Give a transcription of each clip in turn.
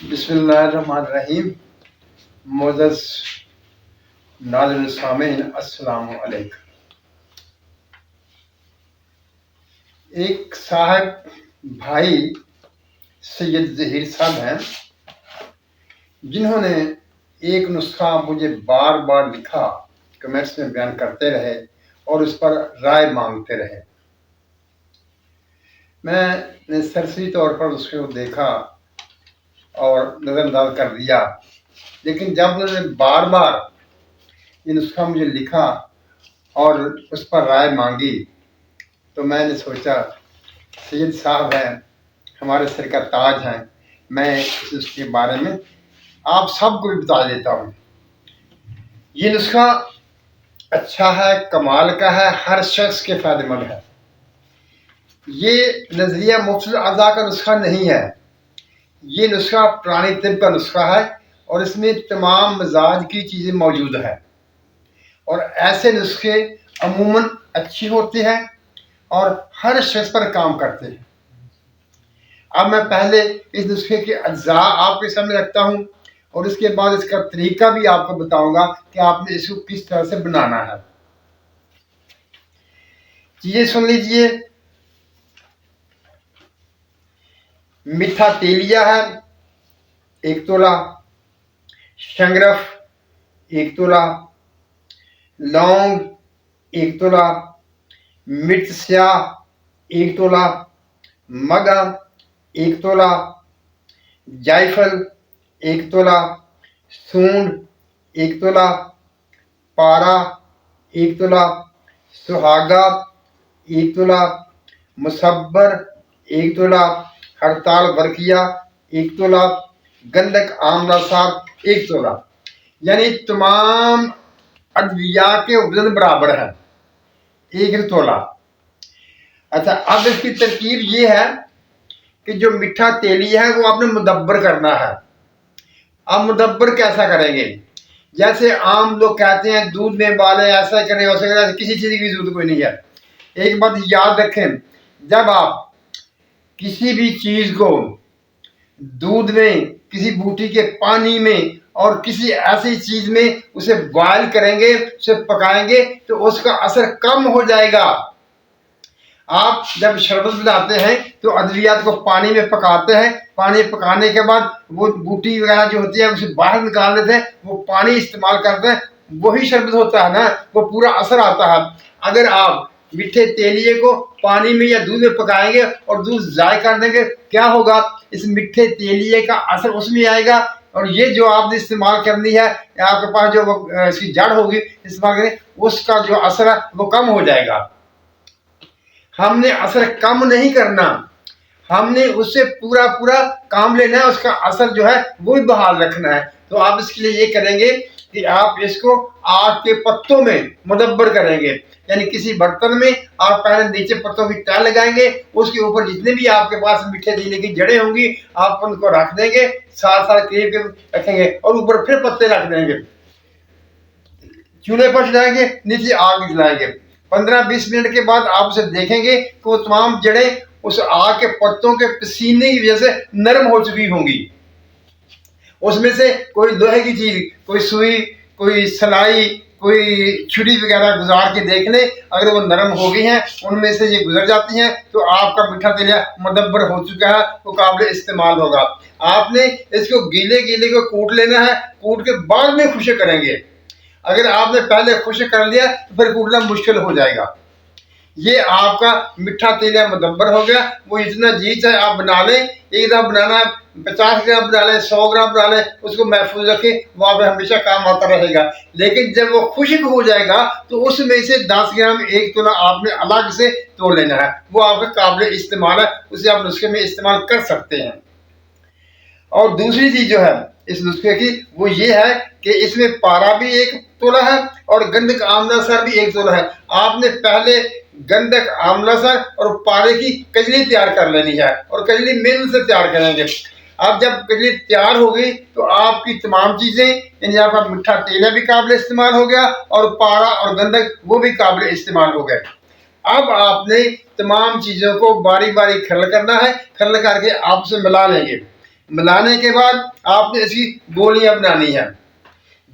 बिस्मिल्लाहिर्रहमानिर्रहीम। मोअज़्ज़ज़ नाज़िरीन सामीन, अस्सलामु अलैकुम। एक साहब भाई सैयद ज़हीर साहब हैं, जिन्होंने एक नुस्खा मुझे बार बार लिखा, कमेंट्स में बयान करते रहे और उस पर राय मांगते रहे। मैंने सरसरी तौर पर उसको देखा और नज़रअंदाज कर दिया, लेकिन जब उन्होंने बार बार ये नुस्खा मुझे लिखा और उस पर राय मांगी तो मैंने सोचा सैयद साहब हैं, हमारे सिर का ताज हैं, मैं इसके बारे में आप सबको भी बता देता हूँ। ये नुस्खा अच्छा है, कमाल का है, हर शख्स के फ़ायदेमंद है। ये नज़रिया मुफ्त अज़ा का नुस्खा नहीं है, ये नुस्खा पुरानी तिब का नुस्खा है और इसमें तमाम मिजाज की चीज़ें मौजूद हैं और ऐसे नुस्खे अमूमन अच्छी होते हैं और हर शख्स पर काम करते हैं। अब मैं पहले इस नुस्खे के अज्जा आपके सामने रखता हूँ और इसके बाद इसका तरीका भी आपको बताऊंगा कि आपने इसको किस तरह से बनाना है। चीजें सुन लीजिए। मीठा तेलिया है 1 तोला, शंगरफ 1 तोला, लौंग 1 तोला, मिर्च स्याह 1 तोला, मगा 1 तोला, जायफल 1 तोला, सूंड 1 तोला, पारा 1 तोला, सुहागा 1 तोला, मुसब्बर 1 तोला, हड़ताल बरकिया 1 तोला, गंधक आमला साग 1 तोला। यानी तमाम अद्विया के वजन बराबर है, 1 तोला। अच्छा, अब इसकी तरकीब ये है कि जो मीठा तेलिया है वो आपने मुदब्बर करना है। अब मुदब्बर कैसा करेंगे? जैसे आम लोग कहते हैं दूध में उबाले, ऐसा करें वैसा करें, किसी चीज़ की जरूरत कोई नहीं है। एक बात याद रखें, जब आप किसी भी चीज़ को दूध में, किसी बूटी के पानी में और किसी ऐसी चीज़ में उसे बॉयल करेंगे, उसे पकाएंगे तो उसका असर कम हो जाएगा। आप जब शरबत बनाते हैं तो अद्वियात को पानी में पकाते हैं, पानी पकाने के बाद वो बूटी वगैरह जो होती है उसे बाहर निकाल देते हैं, वो पानी इस्तेमाल करते हैं, वही शरबत होता है ना, वो पूरा असर आता है। अगर आप मीठे तेलिए को पानी में या दूध में पकाएंगे और दूध ज़ाय कर देंगे, क्या होगा? इस मीठे तेलिए का असर उसमें आएगा और ये जो आपने इस्तेमाल करनी है, आपके पास जो इसकी जड़ होगी इस्तेमाल करें, उसका जो असर है वो कम हो जाएगा। हमने असर कम नहीं करना, हमने उससे पूरा पूरा काम लेना है, उसका असर जो है वो भी बहाल रखना है। तो आप इसके लिए ये करेंगे कि आप इसको आग के पत्तों में मुदब्बर करेंगे, यानी किसी बर्तन में आप पहले नीचे पत्तों की तह लगाएंगे, उसके ऊपर जितने भी आपके पास मीठे तेले की जड़ें होंगी आप उनको रख देंगे, साथ साथ करीब रखेंगे और ऊपर फिर पत्ते रख देंगे। चूल्हे पर चलाएंगे, नीचे आग जलाएंगे। 15-20 मिनट के बाद आप उसे देखेंगे कि वो तमाम जड़ें उस आग के पत्तों के पसीने की वजह से नरम हो चुकी होंगी। उसमें से कोई लोहे की चीज, कोई सुई, कोई सलाई, कोई छुरी वगैरह गुजार के देख ले, अगर वो नरम हो गई हैं, उनमें से ये गुजर जाती हैं तो आपका मीठा तेलिया मुदब्बर हो चुका है, वो काबिल इस्तेमाल होगा। आपने इसको गीले गीले को कूट लेना है, कूट के बाद में खुश्क करेंगे। अगर आपने पहले खुश्क कर लिया तो फिर कूटना मुश्किल हो जाएगा। ये आपका मीठा तेलिया मुदब्बर हो गया। वो इतना जी चाहे आप बना लें, एक दफ़ा बनाना है 50 ग्राम बना लें, 100 ग्राम बना लें, उसको महफूज रखें, वहाँ पे हमेशा काम आता रहेगा। लेकिन जब वो खुश्क हो जाएगा तो उसमें से 10 ग्राम 1 तोला आपने अलग से तोड़ लेना है, वो आपका काबिल इस्तेमाल है, उसे आप नुस्खे में इस्तेमाल कर सकते हैं। और दूसरी चीज जो है इस नुस्खे की वो ये है कि इसमें पारा भी 1 तोला है और गंधक आमला सर भी 1 तोला है। आपने पहले गंधक आमला सर और पारे की कजली तैयार कर लेनी है और कजली मेहनत से तैयार करेंगे। अब जब कजली तैयार हो गई तो आपकी तमाम चीजें, यानी आपका मीठा तेलिया भी काबिल इस्तेमाल हो गया और पारा और गंधक वो भी काबिल इस्तेमाल हो गए। अब आपने तमाम चीजों को बारी बारी खरल करना है, खरल करके आप उसे मिला लेंगे। मिलाने के बाद आपने इसकी गोलियां बनानी है।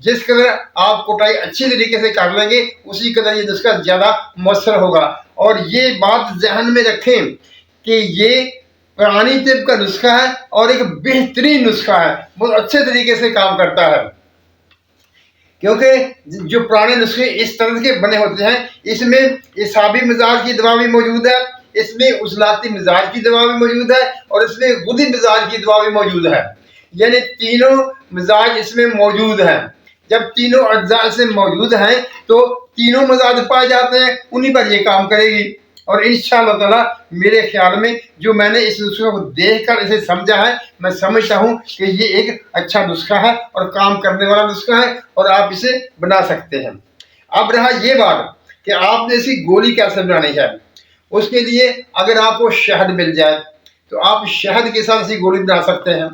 जिस कदर आप कुटाई अच्छी तरीके से कर लेंगे उसी कदर ये नुस्खा ज़्यादा मौसर होगा। और ये बात जहन में रखें कि ये पुरानी तिब का नुस्खा है और एक बेहतरीन नुस्खा है, बहुत अच्छे तरीके से काम करता है। क्योंकि जो पुराने नुस्खे इस तरह के बने होते हैं, इसमें इसाबी मिजाज की दवा भी मौजूद है, इसमें उजलाती मिजाज की दवा भी मौजूद है और इसमें गुदी मिजाज की दवा भी मौजूद है। यानी तीनों मिजाज इसमें मौजूद हैं। जब तीनों अज्जा इसमें मौजूद हैं तो तीनों मिजाज पाए जाते हैं, उन्हीं पर ये काम करेगी। और इंशाअल्लाह ताला मेरे ख्याल में जो मैंने इस नुस्खे को देखकर इसे समझा है, मैं समझता हूँ कि ये एक अच्छा नुस्खा है और काम करने वाला नुस्खा है और आप इसे बना सकते हैं। अब रहा ये बात कि आपने इसकी गोली कैसे बनानी है। उसके लिए अगर आपको शहद मिल जाए तो आप शहद के साथ इसकी गोली बना सकते हैं।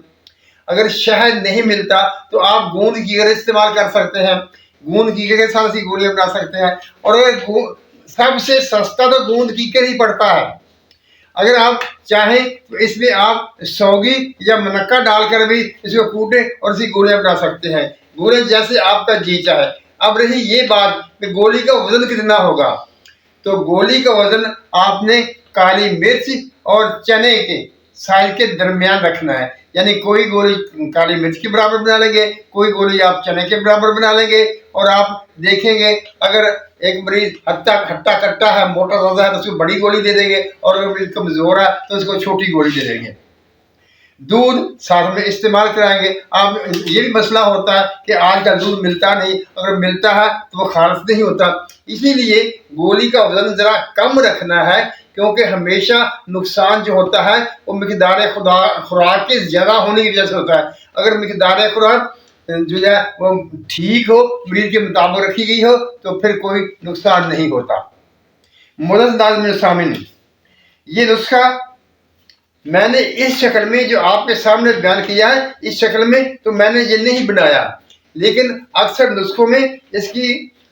अगर शहद नहीं मिलता तो आप गोंद कीकर इस्तेमाल कर सकते हैं, गोंद कीकर के साथ इसकी गोलियां बना सकते हैं। और अगर सबसे सस्ता तो गोंद कीकर ही पड़ता है। अगर आप चाहें तो इसमें आप सौगी या मुनक्का डालकर भी इसको कूटे और इसकी गोलियां बना सकते हैं, गोलियां जैसे आपका जी चाहे। अब रही ये बात कि गोली का वजन कितना होगा, तो गोली का वजन आपने काली मिर्च और चने के साइज के दरमियान रखना है। यानी कोई गोली काली मिर्च के बराबर बना लेंगे, कोई गोली आप चने के बराबर बना लेंगे। और आप देखेंगे अगर एक मरीज हट्टा कट्टा है, मोटा ज़्यादा है तो उसको बड़ी गोली दे देंगे, और अगर मरीज कमज़ोर है तो उसको छोटी गोली दे देंगे। दूध साथ में इस्तेमाल कराएंगे। आप ये भी मसला होता है कि आजकल दूध मिलता नहीं, अगर मिलता है तो वो खारिज नहीं होता। इसीलिए गोली का वजन ज़रा कम रखना है, क्योंकि हमेशा नुकसान जो होता है वो मिकदार खुराक के ज़्यादा होने की वजह से होता है। अगर मिकदार खुराक जो है वो ठीक हो, मरीज के मुताबिक रखी गई हो, तो फिर कोई नुकसान नहीं होता। मुअज़्ज़ज़ नाज़रीन सामीन, ये नुस्खा मैंने इस शक्ल में जो आपके सामने बयान किया है, इस शक्ल में तो मैंने ये नहीं बनाया, लेकिन अक्सर नुस्खों में इसकी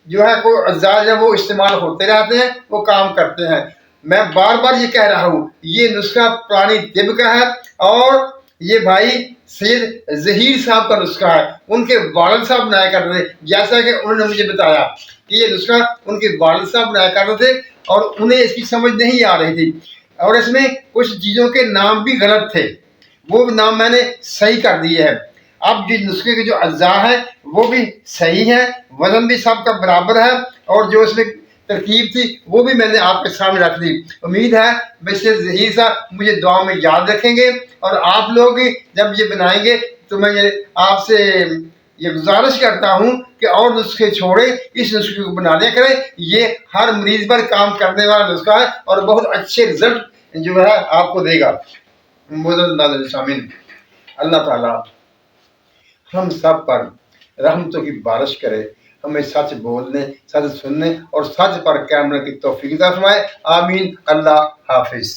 जो है कोई अज़ाज है वो इस्तेमाल होते रहते हैं, वो काम करते हैं। मैं बार बार ये कह रहा हूँ, ये नुस्खा पुरानी तिब का है और ये भाई सैयद ज़हीर साहब का नुस्खा है। उनके वालिद साहब बनाया करते थे, जैसा कि उन्होंने मुझे बताया कि ये नुस्खा उनके वालिद साहब बनाया करते थे और उन्हें इसकी समझ नहीं आ रही थी। और इसमें कुछ चीज़ों के नाम भी गलत थे, वो नाम मैंने सही कर दिए हैं। अब जिस नुस्खे के जो अज्जा है वो भी सही है, वजन भी सबका बराबर है, और जो इसमें तरकीब थी वो भी मैंने आपके सामने रख दी। उम्मीद है मिस्टर ज़हीर साहब मुझे दुआ में याद रखेंगे, और आप लोग जब ये बनाएंगे तो मैं ये आपसे ये गुजारिश करता हूँ कि और नुस्खे छोड़े, इस नुस्खे को बना लिया करें। ये हर मरीज पर काम करने वाला नुस्खा है और बहुत अच्छे रिजल्ट जो है आपको देगा। मुअज़्ज़ज़ नाज़रीन सामीन, अल्लाह ताला हम सब पर रहमतों की बारिश करे, हमें सच बोलने, सच सुनने और सच पर कायम रहने की तौफीक अता फरमाए। आमीन। अल्लाह हाफिज़।